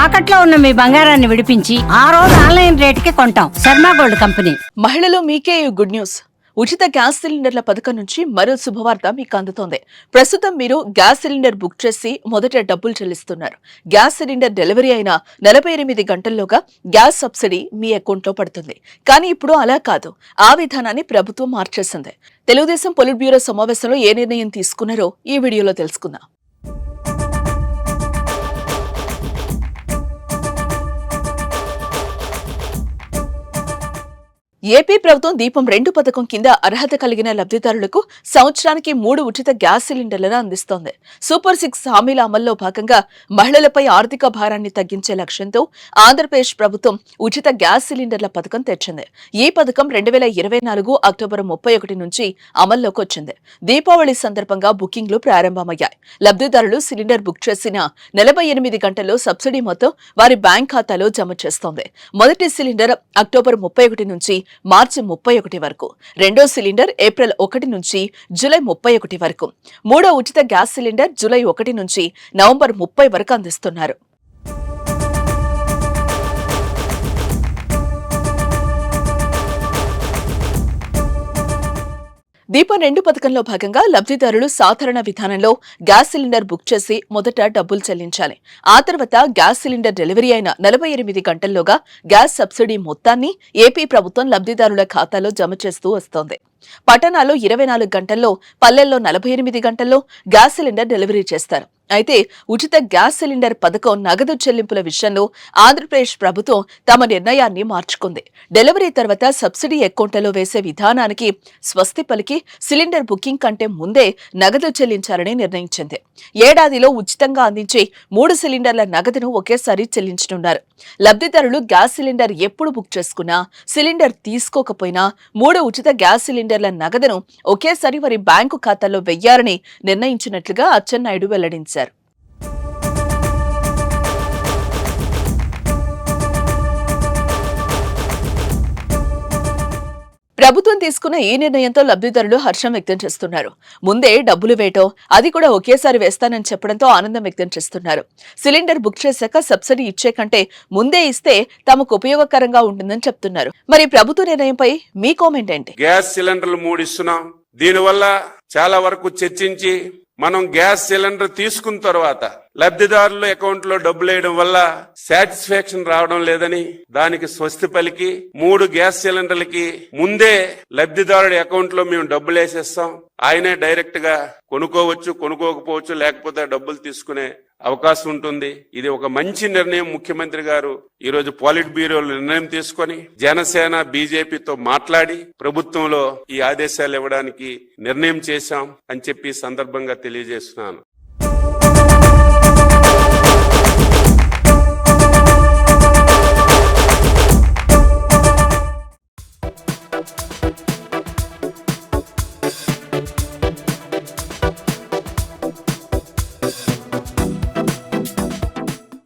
తాకట్లో ఉన్న మీ బంగారాన్ని విడిపించి ఆ రోజు ఆన్లైన్ రేటుకి కొంటాం. Sharma gold company. మహిళలు మీకే గుడ్ న్యూస్. ఉచిత గ్యాస్ సిలిండర్ల పథకం నుంచి మరో శుభవార్త మీకు అందుతోంది. ప్రస్తుతం మీరు గ్యాస్ సిలిండర్ బుక్ చేసి మొదట డబ్బులు చెల్లిస్తున్నారు. గ్యాస్ సిలిండర్ డెలివరీ అయిన 48 గంటల్లోగా గ్యాస్ సబ్సిడీ మీ అకౌంట్లో పడుతుంది. కానీ ఇప్పుడు అలా కాదు. ఆ విధానాన్ని ప్రభుత్వం మార్చేసింది. తెలుగుదేశం పొలిట్ బ్యూరో సమావేశంలో ఏ నిర్ణయం తీసుకున్నారో ఈ వీడియోలో తెలుసుకుందాం. ఏపీ ప్రభుత్వం దీపం 2 పథకం కింద అర్హత కలిగిన లబ్ధిదారులకు సంవత్సరానికి 3 ఉచిత గ్యాస్ సిలిండర్లను అందిస్తోంది. సూపర్ 6 హామీల అమల్లో భాగంగా మహిళలపై ఆర్థిక భారాన్ని తగ్గించే లక్ష్యంతో ఆంధ్రప్రదేశ్ ప్రభుత్వం ఉచిత గ్యాస్ సిలిండర్ల పథకం తెచ్చింది. ఈ పథకం 2024 అక్టోబర్ 31 నుంచి అమల్లోకి వచ్చింది. దీపావళి సందర్భంగా బుకింగ్లు ప్రారంభమయ్యాయి. లబ్ధిదారులు సిలిండర్ బుక్ చేసిన 48 గంటల్లో సబ్సిడీ మొత్తం వారి బ్యాంక్ ఖాతాలో జమ చేస్తోంది. మొదటి సిలిండర్ అక్టోబర్ 31 నుంచి మార్చి 31 వరకు, రెండో సిలిండర్ ఏప్రిల్ 1 నుంచి జూలై 31 వరకు, మూడో ఉచిత గ్యాస్ సిలిండర్ జూలై 1 నుంచి నవంబర్ 30 వరకు అందిస్తున్నారు. దీపం 2 పథకంలో భాగంగా లబ్ధిదారులు సాధారణ విధానంలో గ్యాస్ సిలిండర్ బుక్ చేసి మొదట డబ్బులు చెల్లించాలి. ఆ తర్వాత గ్యాస్ సిలిండర్ డెలివరీ అయిన 48 గంటల్లోగా గ్యాస్ సబ్సిడీ మొత్తాన్ని ఏపీ ప్రభుత్వం లబ్ధిదారుల ఖాతాలో జమ చేస్తూ వస్తోంది. పట్టణాల్లో 24 గంటల్లో, పల్లెల్లో 48 గంటల్లో గ్యాస్ సిలిండర్ డెలివరీ చేస్తారు. అయితే ఉచిత గ్యాస్ సిలిండర్ పథకం నగదు చెల్లింపుల విషయంలో ఆంధ్రప్రదేశ్ ప్రభుత్వం తమ నిర్ణయాన్ని మార్చుకుంది. డెలివరీ తర్వాత సబ్సిడీ అకౌంట్లలో వేసే విధానానికి స్వస్తి పలికి సిలిండర్ బుకింగ్ కంటే ముందే నగదు చెల్లించాలని నిర్ణయించింది. ఏడాదిలో ఉచితంగా అందించే 3 సిలిండర్ల నగదును ఒకేసారి చెల్లించనున్నారు. లబ్ధిదారులు గ్యాస్ సిలిండర్ ఎప్పుడు బుక్ చేసుకున్నా, సిలిండర్ తీసుకోకపోయినా 3 ఉచిత గ్యాస్ సిలిండర్ల నగదును ఒకేసారి వారి బ్యాంకు ఖాతాలో వెయ్యాలని నిర్ణయించినట్లుగా అచ్చెన్నాయుడు వెల్లడించారు. ప్రభుత్వం తీసుకున్న ఈ నిర్ణయంతో లబ్ధిదారులు హర్షం వ్యక్తం చేస్తున్నారు. ముందే డబ్బులు వేయటం, అది కూడా ఒకేసారి వేస్తానని చెప్పడంతో ఆనందం వ్యక్తం చేస్తున్నారు. సిలిండర్ బుక్ చేశాక సబ్సిడీ ఇచ్చే కంటే ముందే ఇస్తే తమకు ఉపయోగకరంగా ఉంటుందని చెప్తున్నారు. మరి ప్రభుత్వ నిర్ణయంపై మీ కామెంట్ ఏంటి? గ్యాస్ సిలిండర్లు 3 ఇస్తున్నాం. దీనివల్ల చాలా వరకు చర్చించి మనం గ్యాస్ సిలిండర్ తీసుకున్న తర్వాత లబ్ధిదారుల అకౌంట్ లో డబ్బులు వేయడం వల్ల సాటిస్ఫాక్షన్ రావడం లేదని దానికి స్వస్తి పలికి 3 గ్యాస్ సిలిండర్లకి ముందే లబ్ధిదారుడి అకౌంట్ లో మేము డబ్బులు వేసేస్తాం. ఆయనే డైరెక్ట్ గా కొనుక్కోవచ్చు, కొనుక్కోకపోవచ్చు, లేకపోతే డబ్బులు తీసుకునే అవకాశం ఉంటుంది. ఇది ఒక మంచి నిర్ణయం ముఖ్యమంత్రి గారు ఈ రోజు పాలిట్ బ్యూరోలో నిర్ణయం తీసుకొని జనసేన బీజేపీతో మాట్లాడి ప్రభుత్వంలో ఈ ఆదేశాలు ఇవ్వడానికి నిర్ణయం చేశాం అని చెప్పి సందర్భంగా తెలియజేస్తున్నాను.